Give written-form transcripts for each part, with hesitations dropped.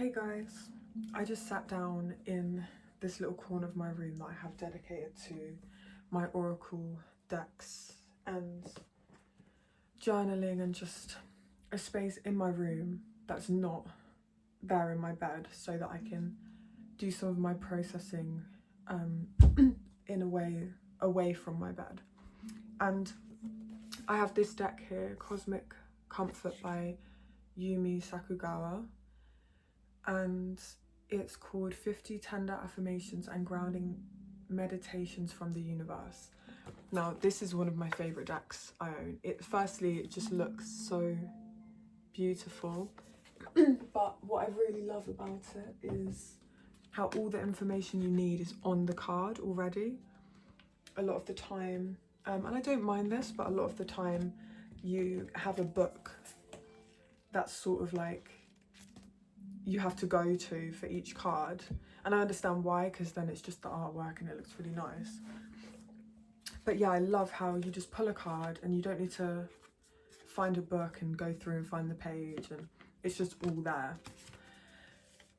Hey guys, I just sat down in this little corner of my room that I have dedicated to my oracle decks and journaling, and just a space in my room that's not there in my bed, so that I can do some of my processing in a way away from my bed. And I have this deck here, Cosmic Comfort by Yumi Sakugawa, and it's called 50 Tender Affirmations and Grounding Meditations from the Universe. Now, this is one of my favourite decks I own. Firstly, it just looks so beautiful, but what I really love about it is how all the information you need is on the card already. A lot of the time, and I don't mind this, but a lot of the time you have a book that's sort of like you have to go to for each card, and I understand why, because then it's just the artwork and it looks really nice. But yeah, I love how you just pull a card and you don't need to find a book and go through and find the page, and it's just all there.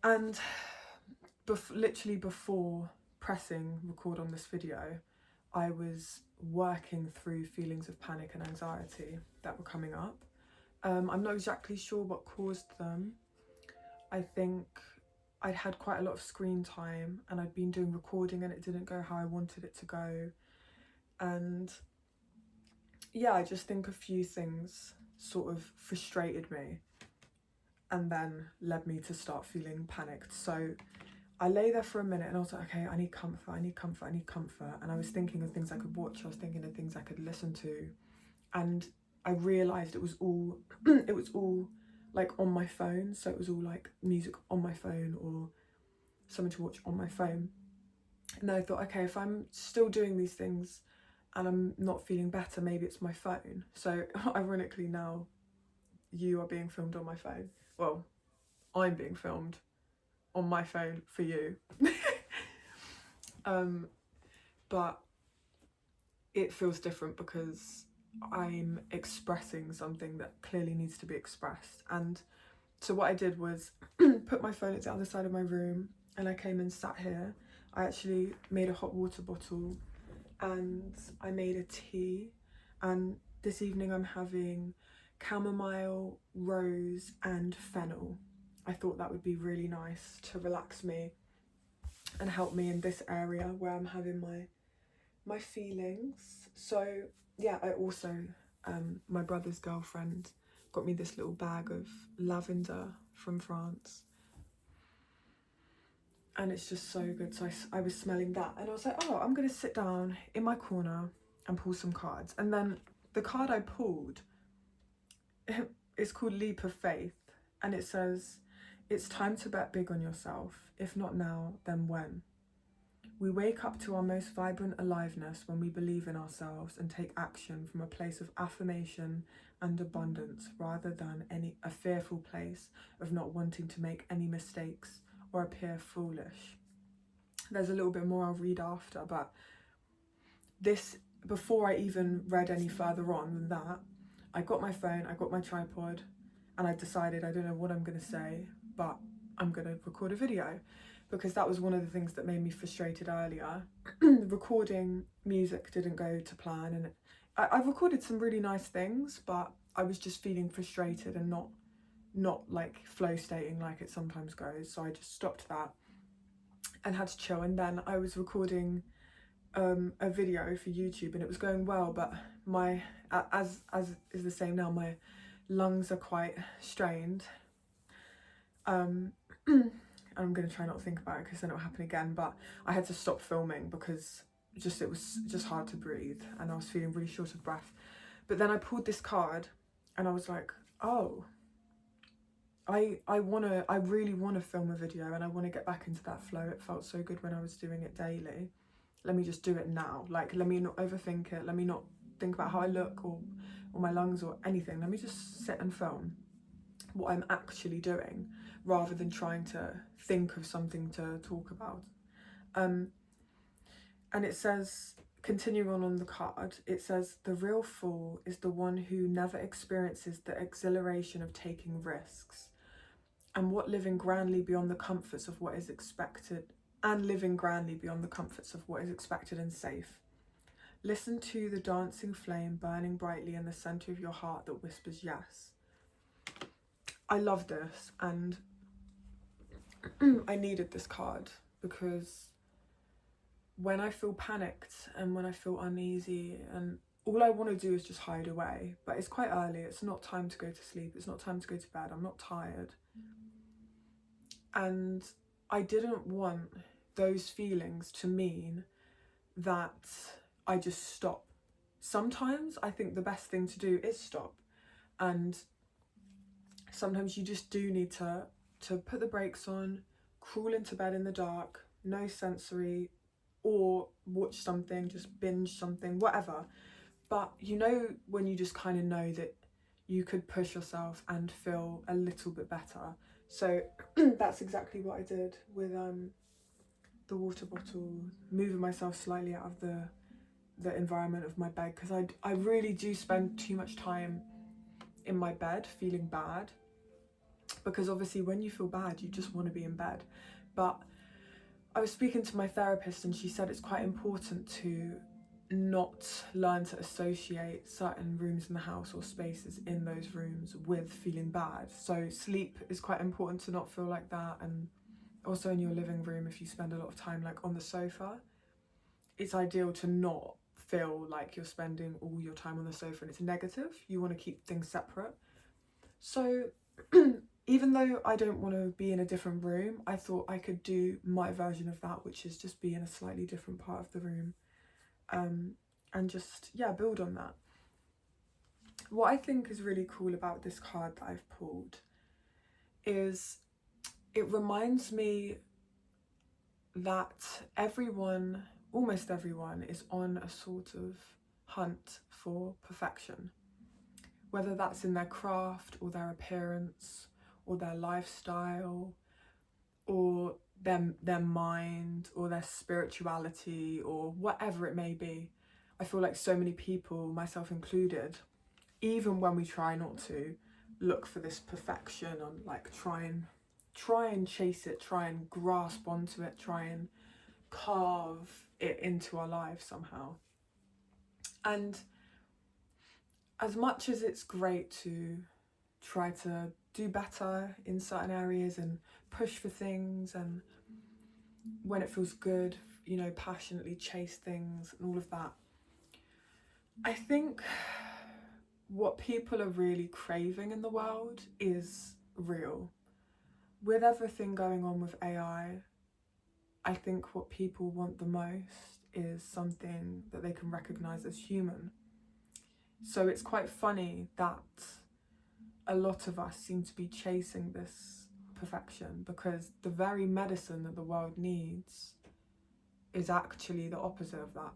And literally before pressing record on this video, I was working through feelings of panic and anxiety that were coming up. I'm not exactly sure what caused them. I think I'd had quite a lot of screen time and I'd been doing recording and it didn't go how I wanted it to go. And yeah, I just think a few things sort of frustrated me and then led me to start feeling panicked. So I lay there for a minute and I was like, okay, I need comfort, I need comfort, I need comfort. And I was thinking of things I could watch, I was thinking of things I could listen to. And I realised it was all like on my phone. So it was all like music on my phone or something to watch on my phone. And then I thought, okay, if I'm still doing these things and I'm not feeling better, maybe it's my phone. So ironically now, you are being filmed on my phone. Well, I'm being filmed on my phone for you. But it feels different because I'm expressing something that clearly needs to be expressed. And so what I did was put my phone at the other side of my room and I came and sat here. I actually made a hot water bottle and I made a tea, and this evening I'm having chamomile, rose and fennel. I thought that would be really nice to relax me and help me in this area where I'm having my feelings. So yeah, I also my brother's girlfriend got me this little bag of lavender from France, and it's just so good. So I was smelling that and I was like, oh, I'm gonna sit down in my corner and pull some cards. And then the card I pulled, it's called Leap of Faith, and it says, it's time to bet big on yourself. If not now, then when? We wake up to our most vibrant aliveness when we believe in ourselves and take action from a place of affirmation and abundance, rather than a fearful place of not wanting to make any mistakes or appear foolish. There's a little bit more I'll read after, but this, before I even read any further on than that, I got my phone, I got my tripod, and I decided I don't know what I'm going to say, but I'm going to record a video, because that was one of the things that made me frustrated earlier. Recording music didn't go to plan, and I recorded some really nice things, but I was just feeling frustrated and not like flow stating like it sometimes goes. So I just stopped that and had to chill. And then I was recording a video for YouTube and it was going well, but my as is the same now, my lungs are quite strained. I'm going to try not to think about it because then it'll happen again, but I had to stop filming because it was just hard to breathe and I was feeling really short of breath. But then I pulled this card and I was like, oh, I really want to film a video and I want to get back into that flow. It felt so good when I was doing it daily. Let me just do it now. Like, let me not overthink it. Let me not think about how I look or my lungs or anything. Let me just sit and film what I'm actually doing, rather than trying to think of something to talk about. And it says, continuing on the card, it says, the real fool is the one who never experiences the exhilaration of taking risks. and what living grandly beyond the comforts of what is expected, and living grandly beyond the comforts of what is expected and safe. Listen to the dancing flame burning brightly in the center of your heart that whispers yes. I love this, and I needed this card because when I feel panicked and when I feel uneasy and all I want to do is just hide away, but it's quite early, it's not time to go to sleep, it's not time to go to bed, I'm not tired. And I didn't want those feelings to mean that I just stop. Sometimes I think the best thing to do is stop, and sometimes you just do need to put the brakes on, crawl into bed in the dark, no sensory, or watch something, just binge something, whatever. But you know, when you just kind of know that you could push yourself and feel a little bit better. So that's exactly what I did with the water bottle, moving myself slightly out of the environment of my bed, because I really do spend too much time in my bed feeling bad, because obviously when you feel bad you just want to be in bed. But I was speaking to my therapist and she said it's quite important to not learn to associate certain rooms in the house or spaces in those rooms with feeling bad. So sleep is quite important to not feel like that, and also in your living room, if you spend a lot of time like on the sofa, it's ideal to not feel like you're spending all your time on the sofa and it's negative. You want to keep things separate. So even though I don't want to be in a different room, I thought I could do my version of that, which is just be in a slightly different part of the room, and just, yeah, build on that. What I think is really cool about this card that I've pulled is it reminds me that everyone, almost everyone, is on a sort of hunt for perfection, whether that's in their craft or their appearance or their lifestyle or their mind or their spirituality or whatever it may be. I feel like so many people, myself included, even when we try not to, look for this perfection and like try and chase it, try and grasp onto it, try and carve it into our lives somehow. And as much as it's great to try to do better in certain areas and push for things, and when it feels good, you know, passionately chase things and all of that, I think what people are really craving in the world is real. With everything going on with AI, I think what people want the most is something that they can recognise as human. So it's quite funny that a lot of us seem to be chasing this perfection, because the very medicine that the world needs is actually the opposite of that.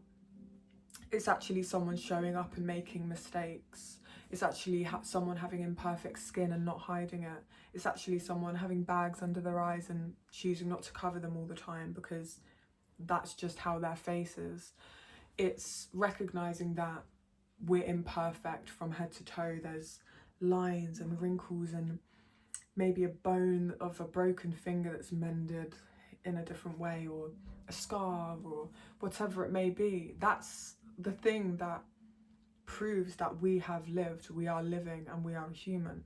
It's actually someone showing up and making mistakes. It's actually someone having imperfect skin and not hiding it. It's actually someone having bags under their eyes and choosing not to cover them all the time because that's just how their face is. It's recognising that we're imperfect from head to toe. There's lines and wrinkles and maybe a bone of a broken finger that's mended in a different way, or a scar, or whatever it may be. That's the thing that proves that we have lived, we are living, and we are human.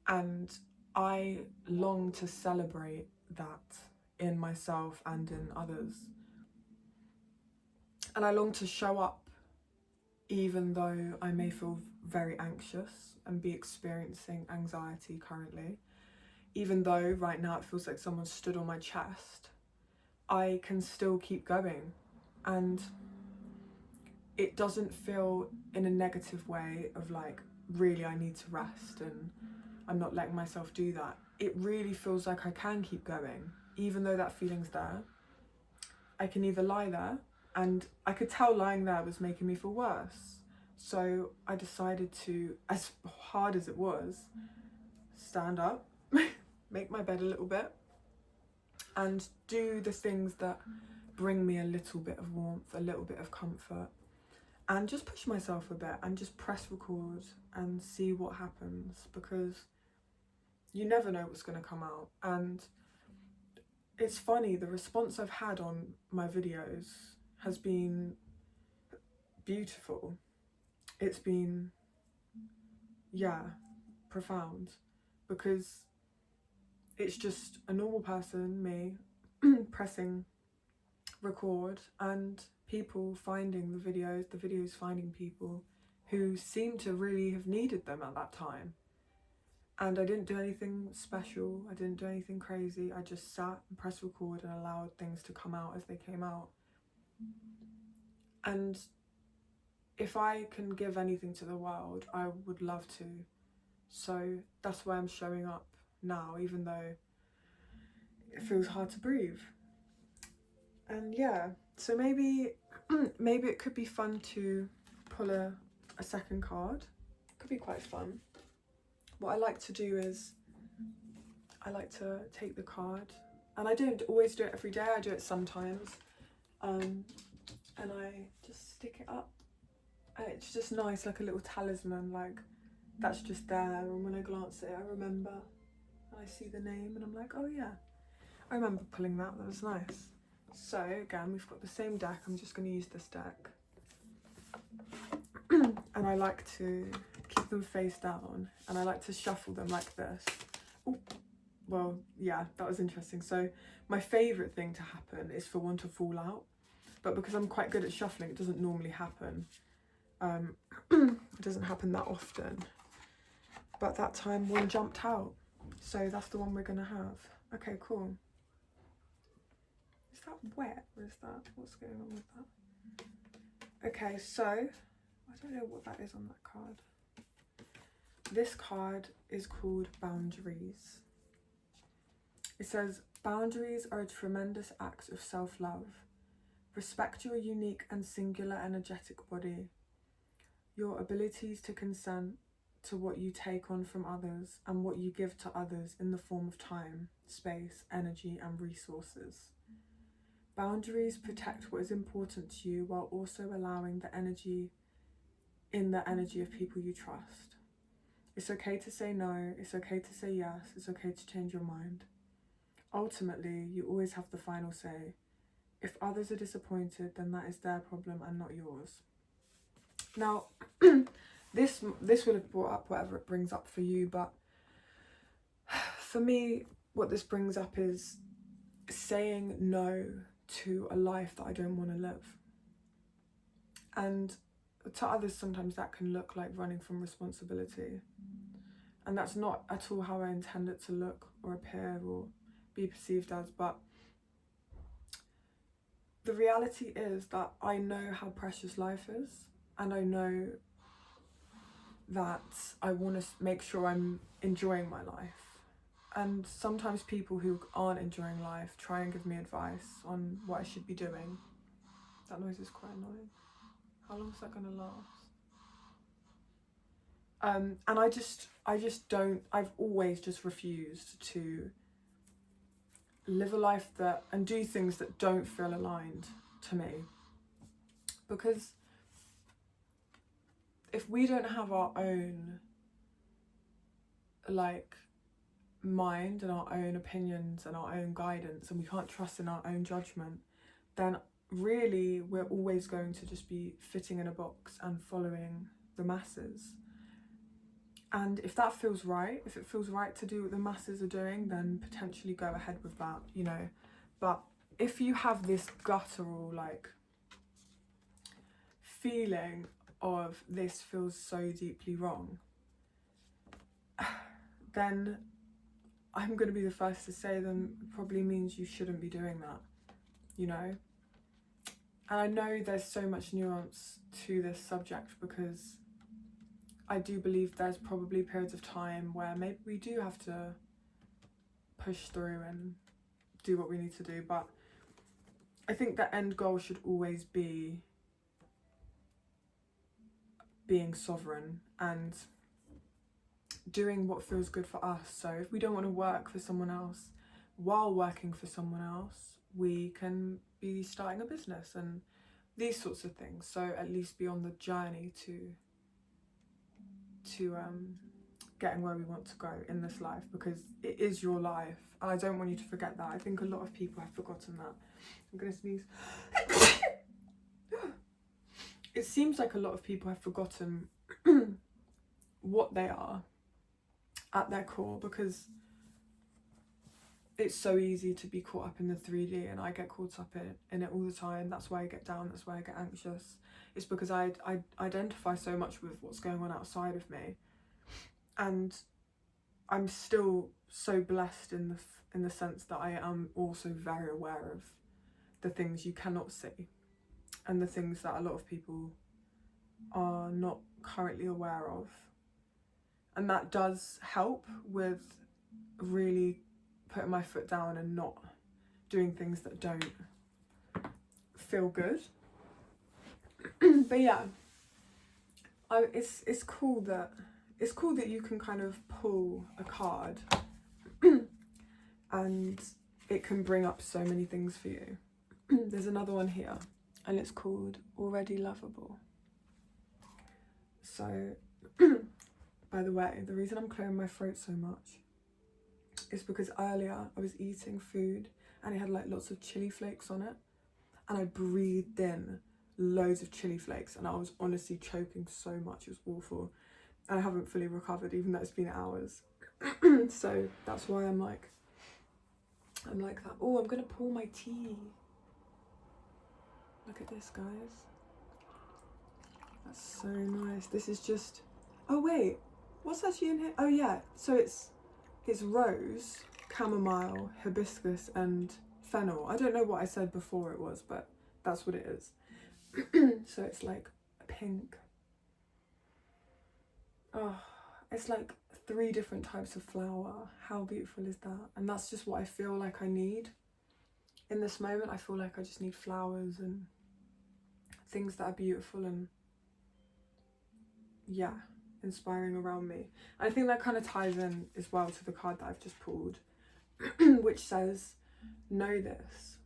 And I long to celebrate that in myself and in others. And I long to show up even though I may feel very anxious and be experiencing anxiety currently. Even though right now it feels like someone stood on my chest, I can still keep going. And it doesn't feel in a negative way of like, really I need to rest and I'm not letting myself do that. It really feels like I can keep going, even though that feeling's there. I can either lie there, and I could tell lying there was making me feel worse. So I decided to, as hard as it was, stand up, make my bed a little bit, and do the things that bring me a little bit of warmth, a little bit of comfort, and just push myself a bit and just press record and see what happens. Because you never know what's going to come out. And it's funny, the response I've had on my videos has been beautiful. It's been, yeah, profound, because it's just a normal person, me, pressing record, and people finding the videos finding people who seem to really have needed them at that time. And I didn't do anything special, I didn't do anything crazy, I just sat and pressed record and allowed things to come out as they came out. And if I can give anything to the world, I would love to. So that's why I'm showing up now, even though it feels hard to breathe. And yeah, so maybe it could be fun to pull a second card. It could be quite fun. What I like to do is I like to take the card, and I don't always do it every day, I do it sometimes, and I just stick it up, and it's just nice, like a little talisman, like that's just there, and when I glance at it I remember, and I see the name and I'm like, oh yeah, I remember pulling that was nice. So again, we've got the same deck, I'm just going to use this deck. And I like to keep them face down, and I like to shuffle them like this. Ooh, well, yeah, that was interesting. So my favourite thing to happen is for one to fall out, but because I'm quite good at shuffling, it doesn't normally happen. It doesn't happen that often, but that time one jumped out, so that's the one we're gonna have. Okay, cool. Is that wet, or is that, what's going on with that? Okay, so I don't know what that is on that card. This card is called Boundaries. It says, boundaries are a tremendous act of self-love. Respect your unique and singular energetic body, your abilities to consent to what you take on from others and what you give to others in the form of time, space, energy, and resources. Boundaries protect what is important to you while also allowing the energy of people you trust. It's okay to say no, it's okay to say yes, it's okay to change your mind. Ultimately, you always have the final say. If others are disappointed, then that is their problem and not yours. Now, this will have brought up whatever it brings up for you, but for me, what this brings up is saying no to a life that I don't want to live. And to others, sometimes that can look like running from responsibility. And that's not at all how I intend it to look or appear or be perceived as, but the reality is that I know how precious life is, and I know that I want to make sure I'm enjoying my life. And sometimes people who aren't enjoying life try and give me advice on what I should be doing. That noise is quite annoying. How long is that going to last? And I just don't, I've always just refused to live a life that, and do things that don't feel aligned to me. Because if we don't have our own, like, mind and our own opinions and our own guidance, and we can't trust in our own judgment, then really we're always going to just be fitting in a box and following the masses. And if that feels right, if it feels right to do what the masses are doing, then potentially go ahead with that, you know. But if you have this guttural, like, feeling of this feels so deeply wrong, then I'm going to be the first to say then probably means you shouldn't be doing that, you know. And I know there's so much nuance to this subject, because I do believe there's probably periods of time where maybe we do have to push through and do what we need to do, but I think the end goal should always be being sovereign and doing what feels good for us. So if we don't want to work for someone else, while working for someone else, we can be starting a business and these sorts of things. So at least be on the journey to getting where we want to go in this life, because it is your life, and I don't want you to forget that. I think a lot of people have forgotten that. I'm gonna sneeze. It seems like a lot of people have forgotten what they are at their core, because it's so easy to be caught up in the 3D, and I get caught up in it all the time. That's why I get down, that's why I get anxious. It's because I identify so much with what's going on outside of me, and I'm still so blessed in the sense that I am also very aware of the things you cannot see, and the things that a lot of people are not currently aware of. And that does help with really putting my foot down and not doing things that don't feel good. But yeah, it's cool that you can kind of pull a card and it can bring up so many things for you. There's another one here, and it's called Already Lovable. So, by the way, the reason I'm clearing my throat so much is because earlier I was eating food and it had like lots of chili flakes on it, and I breathed in loads of chili flakes, and I was honestly choking so much. It was awful, and I haven't fully recovered even though it's been hours. So that's why I'm like that. Oh, I'm gonna pour my tea. Look at this, guys. That's so nice. This is just, oh wait, what's actually in here? Oh yeah, so it's rose, chamomile, hibiscus and fennel. I don't know what I said before it was, but that's what it is. So it's like pink. Oh, it's like 3 different types of flower. How beautiful is that? And that's just what I feel like I need in this moment. I feel like I just need flowers and things that are beautiful and, yeah, inspiring around me. I think that kind of ties in as well to the card that I've just pulled, which says, know this: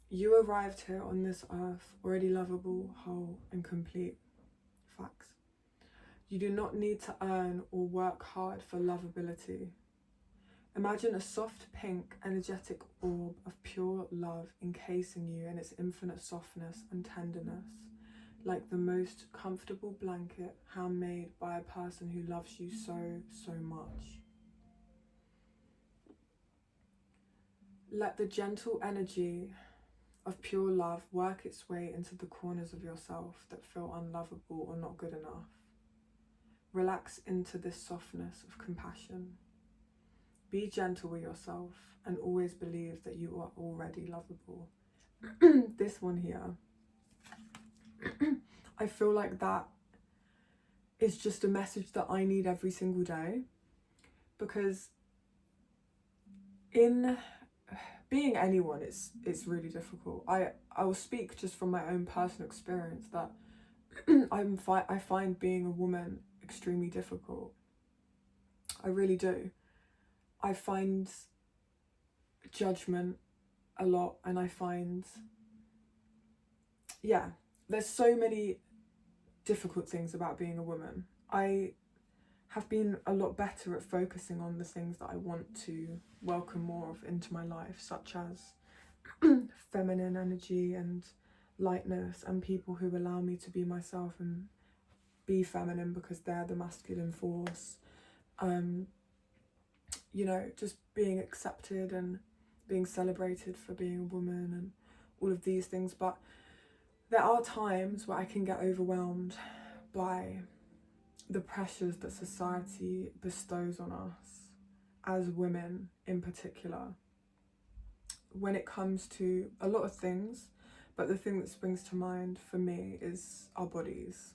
you arrived here on this earth already lovable, whole and complete. Facts. You do not need to earn or work hard for lovability. Imagine a soft pink energetic orb of pure love encasing you in its infinite softness and tenderness, like the most comfortable blanket handmade by a person who loves you so, so much. Let the gentle energy of pure love work its way into the corners of yourself that feel unlovable or not good enough. Relax into this softness of compassion. Be gentle with yourself and always believe that you are already lovable. This one here, I feel like that is just a message that I need every single day, because in being anyone, it's really difficult. I will speak just from my own personal experience that I find being a woman extremely difficult. I really do. I find judgment a lot, and I find, yeah, there's so many difficult things about being a woman. I have been a lot better at focusing on the things that I want to welcome more of into my life, such as feminine energy and lightness, and people who allow me to be myself and be feminine because they're the masculine force. You know, just being accepted and being celebrated for being a woman and all of these things. But there are times where I can get overwhelmed by the pressures that society bestows on us as women in particular, when it comes to a lot of things. But the thing that springs to mind for me is our bodies.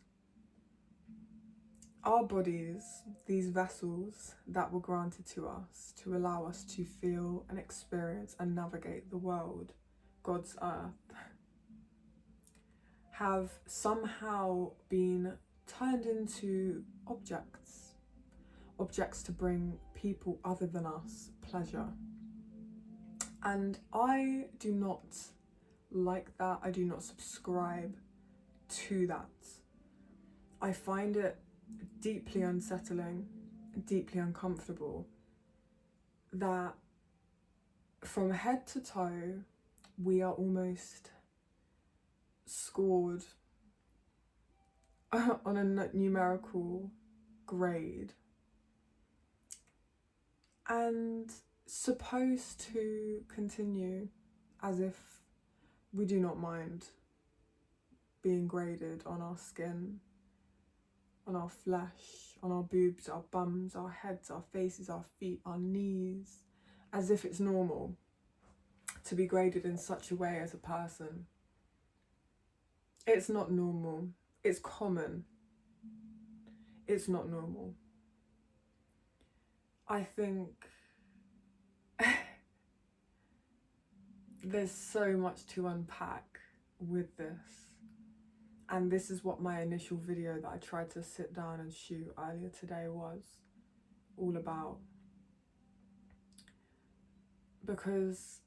Our bodies, these vessels that were granted to us to allow us to feel and experience and navigate the world, God's earth, have somehow been turned into objects to bring people other than us pleasure. And I do not like that. I do not subscribe to that. I find it deeply unsettling, deeply uncomfortable that from head to toe we are almost scored on a numerical grade and supposed to continue as if we do not mind being graded on our skin, on our flesh, on our boobs, our bums, our heads, our faces, our feet, our knees, as if it's normal to be graded in such a way as a person. It's not normal. It's common. It's not normal. I think there's so much to unpack with this. And this is what my initial video that I tried to sit down and shoot earlier today was all about. Because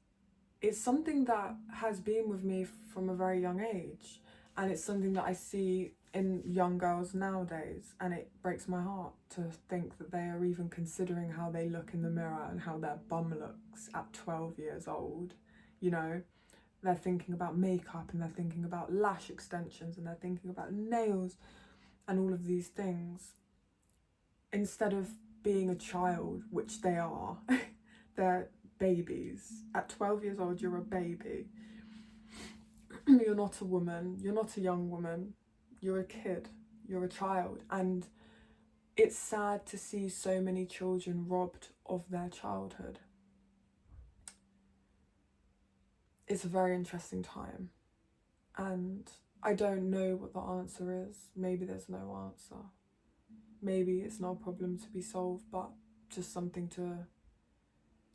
it's something that has been with me from a very young age. And it's something that I see in young girls nowadays. And it breaks my heart to think that they are even considering how they look in the mirror and how their bum looks at 12 years old. You know, they're thinking about makeup and they're thinking about lash extensions and they're thinking about nails and all of these things. Instead of being a child, which they are, they're babies. At 12 years old, you're a baby. You're not a woman, you're not a young woman, you're a kid, you're a child. And it's sad to see so many children robbed of their childhood. It's a very interesting time. And I don't know what the answer is. Maybe there's no answer. Maybe it's not a problem to be solved, but just something to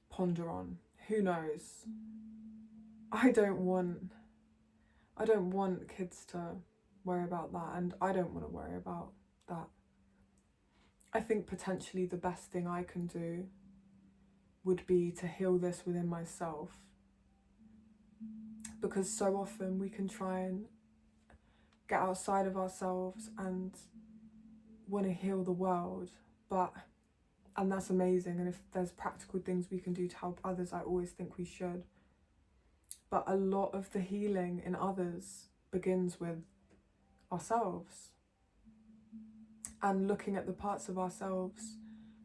ponder on. Who knows? I don't want kids to worry about that, and I don't want to worry about that. I think potentially the best thing I can do would be to heal this within myself, because so often we can try and get outside of ourselves and want to heal the world, and that's amazing, and if there's practical things we can do to help others, I always think we should. But a lot of the healing in others begins with ourselves and looking at the parts of ourselves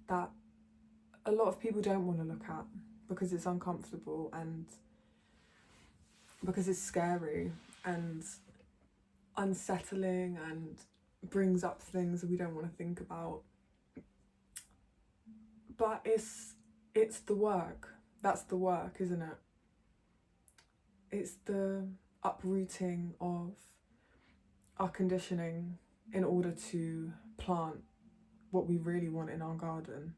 that a lot of people don't want to look at because it's uncomfortable and because it's scary and unsettling and brings up things that we don't want to think about. But it's the work. That's the work, isn't it? It's the uprooting of our conditioning in order to plant what we really want in our garden.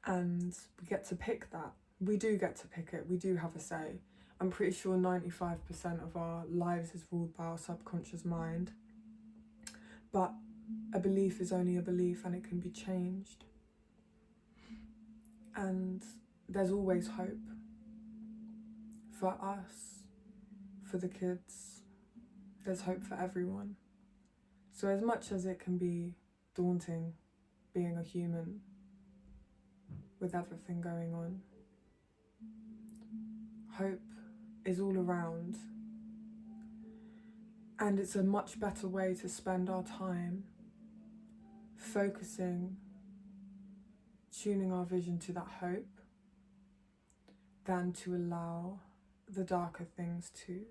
And we get to pick that. We do get to pick it. We do have a say. I'm pretty sure 95% of our lives is ruled by our subconscious mind. But a belief is only a belief and it can be changed. And there's always hope. For us, for the kids, there's hope for everyone. So as much as it can be daunting being a human with everything going on, hope is all around. And it's a much better way to spend our time focusing, tuning our vision to that hope than to allow the darker things to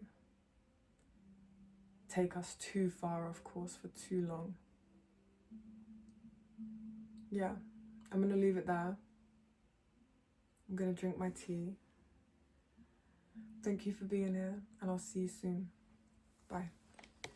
take us too far off course for too long. Yeah, I'm going to leave it there. I'm going to drink my tea. Thank you for being here, and I'll see you soon. Bye.